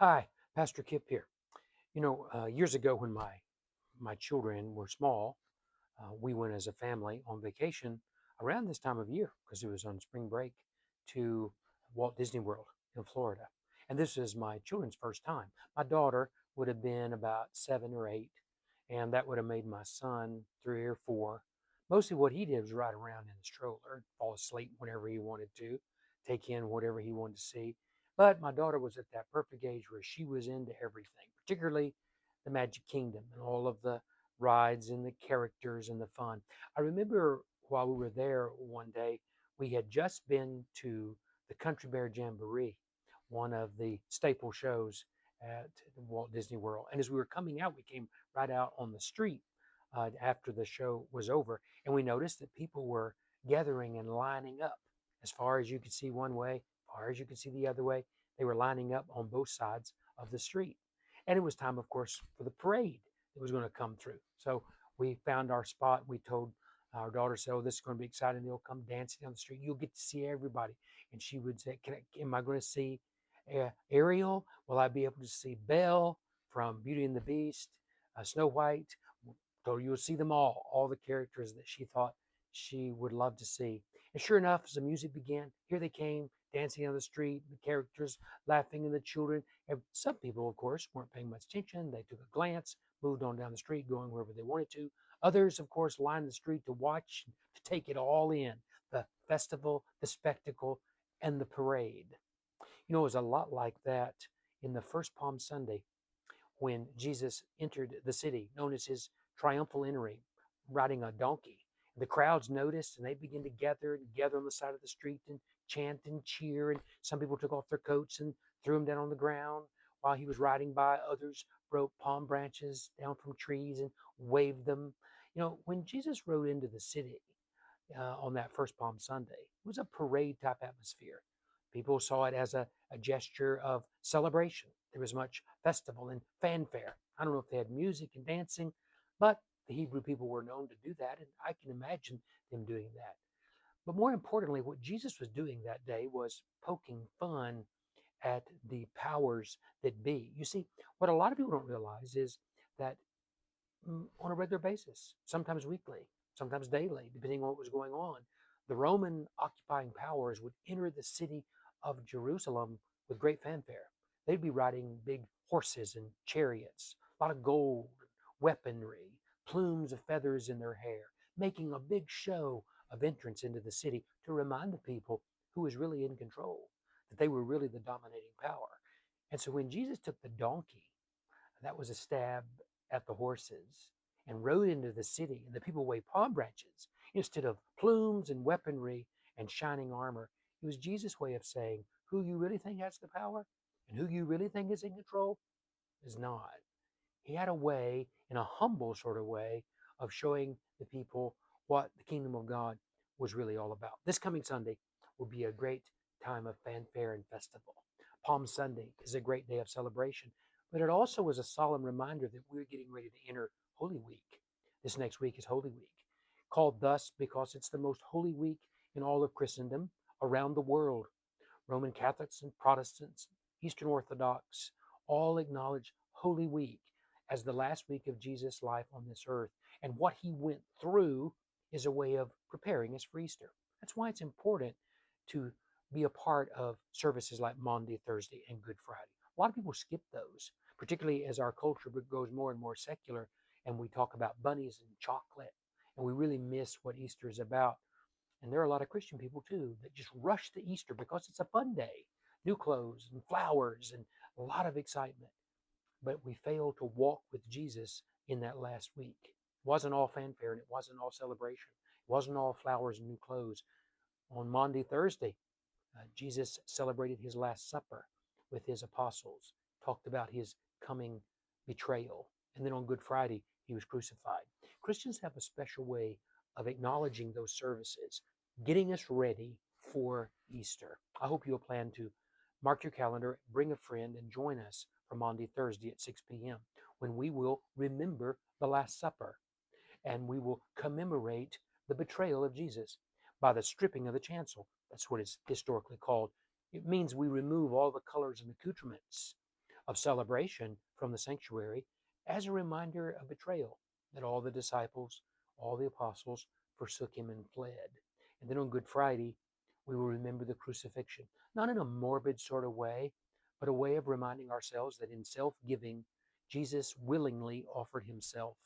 Hi, Pastor Kip here. Years ago when my children were small, we went as a family on vacation around this time of year because it was on spring break to Walt Disney World in Florida. And this is my children's first time. My daughter would have been about 7 or 8, and that would have made my son 3 or 4. Mostly what he did was ride around in the stroller, fall asleep whenever he wanted to, take in whatever he wanted to see. But my daughter was at that perfect age where she was into everything, particularly the Magic Kingdom and all of the rides and the characters and the fun. I remember while we were there one day, we had just been to the Country Bear Jamboree, one of the staple shows at Walt Disney World. And as we were coming out, we came right out on the street after the show was over, and we noticed that people were gathering and lining up as far as you could see one way, as far as you could see the other way. They were lining up on both sides of the street. And it was time, of course, for the parade that was going to come through. So we found our spot. We told our daughter, "So this is going to be exciting. They'll come dancing down the street. You'll get to see everybody." And she would say, "Am I going to see Ariel? Will I be able to see Belle from Beauty and the Beast, Snow White?" So you'll see them all the characters that she thought she would love to see. And sure enough, as the music began, here they came, dancing on the street, the characters laughing, and the children. And some people, of course, weren't paying much attention. They took a glance, moved on down the street, going wherever they wanted to. Others, of course, lined the street to watch, to take it all in, the festival, the spectacle, and the parade. It was a lot like that in the first Palm Sunday when Jesus entered the city, known as his triumphal entry, riding a donkey. The crowds noticed and they began to gather on the side of the street and chant and cheer. And some people took off their coats and threw them down on the ground while he was riding by. Others broke palm branches down from trees and waved them. When Jesus rode into the city on that first Palm Sunday, it was a parade type atmosphere. People saw it as a gesture of celebration. There was much festival and fanfare. I don't know if they had music and dancing, but the Hebrew people were known to do that, and I can imagine them doing that. But more importantly, what Jesus was doing that day was poking fun at the powers that be. You see, what a lot of people don't realize is that on a regular basis, sometimes weekly, sometimes daily, depending on what was going on, the Roman occupying powers would enter the city of Jerusalem with great fanfare. They'd be riding big horses and chariots, a lot of gold, weaponry, plumes of feathers in their hair, making a big show of entrance into the city to remind the people who was really in control, that they were really the dominating power. And so when Jesus took the donkey, that was a stab at the horses, and rode into the city, and the people waved palm branches instead of plumes and weaponry and shining armor. It was Jesus' way of saying who you really think has the power and who you really think is in control is not. He had a way, in a humble sort of way, of showing the people what the kingdom of God was really all about. This coming Sunday will be a great time of fanfare and festival. Palm Sunday is a great day of celebration, but it also was a solemn reminder that we're getting ready to enter Holy Week. This next week is Holy Week, called thus because it's the most holy week in all of Christendom around the world. Roman Catholics and Protestants, Eastern Orthodox, all acknowledge Holy Week as the last week of Jesus' life on this earth. And what he went through is a way of preparing us for Easter. That's why it's important to be a part of services like Maundy, Thursday, and Good Friday. A lot of people skip those, particularly as our culture goes more and more secular and we talk about bunnies and chocolate, and we really miss what Easter is about. And there are a lot of Christian people too that just rush to Easter because it's a fun day, new clothes and flowers and a lot of excitement. But we fail to walk with Jesus in that last week. It wasn't all fanfare and it wasn't all celebration. It wasn't all flowers and new clothes. On Maundy, Thursday, Jesus celebrated his Last Supper with his apostles, talked about his coming betrayal. And then on Good Friday, he was crucified. Christians have a special way of acknowledging those services, getting us ready for Easter. I hope you'll plan to mark your calendar, bring a friend, and join us for Maundy, Thursday at 6 p.m. when we will remember the Last Supper and we will commemorate the betrayal of Jesus by the stripping of the chancel. That's what it's historically called. It means we remove all the colors and accoutrements of celebration from the sanctuary as a reminder of betrayal, that all the disciples, all the apostles forsook him and fled. And then on Good Friday, we will remember the crucifixion, not in a morbid sort of way, but a way of reminding ourselves that in self giving, Jesus willingly offered himself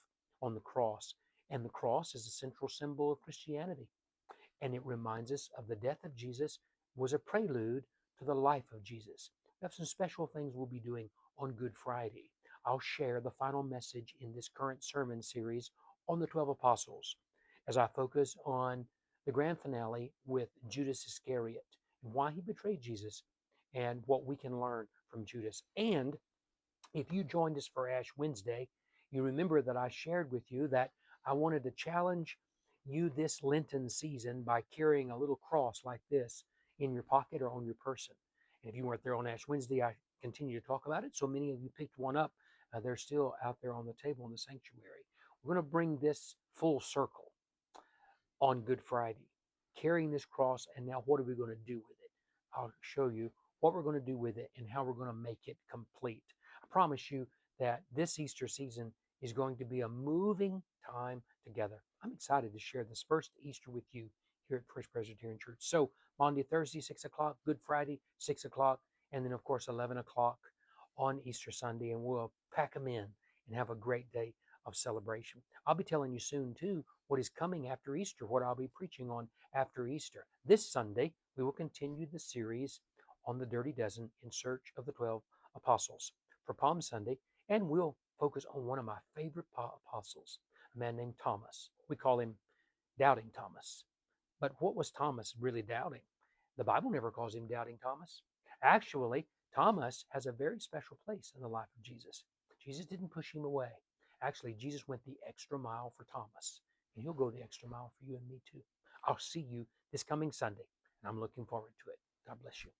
on the cross. And the cross is a central symbol of Christianity. And it reminds us of the death of Jesus was a prelude to the life of Jesus. We have some special things we'll be doing on Good Friday. I'll share the final message in this current sermon series on the 12 apostles as I focus on the grand finale with Judas Iscariot and why he betrayed Jesus and what we can learn from Judas. And if you joined us for Ash Wednesday, you remember that I shared with you that I wanted to challenge you this Lenten season by carrying a little cross like this in your pocket or on your person. And if you weren't there on Ash Wednesday, I continue to talk about it. So many of you picked one up. They're still out there on the table in the sanctuary. We're going to bring this full circle on Good Friday, carrying this cross. And now, what are we going to do with it? I'll show you what we're going to do with it and how we're going to make it complete. I promise you that this Easter season is going to be a moving time together. I'm excited to share this first Easter with you here at First Presbyterian Church. So, Monday, Thursday, 6 o'clock, Good Friday, 6 o'clock, and then, of course, 11 o'clock on Easter Sunday. And we'll pack them in and have a great day of celebration. I'll be telling you soon, too, what is coming after Easter, what I'll be preaching on after Easter. This Sunday, we will continue the series on the Dirty Dozen in search of the 12 apostles for Palm Sunday, and we'll focus on one of my favorite apostles, a man named Thomas. We call him Doubting Thomas. But what was Thomas really doubting? The Bible never calls him Doubting Thomas. Actually, Thomas has a very special place in the life of Jesus. Jesus didn't push him away. Actually, Jesus went the extra mile for Thomas, and he'll go the extra mile for you and me too. I'll see you this coming Sunday, and I'm looking forward to it. God bless you.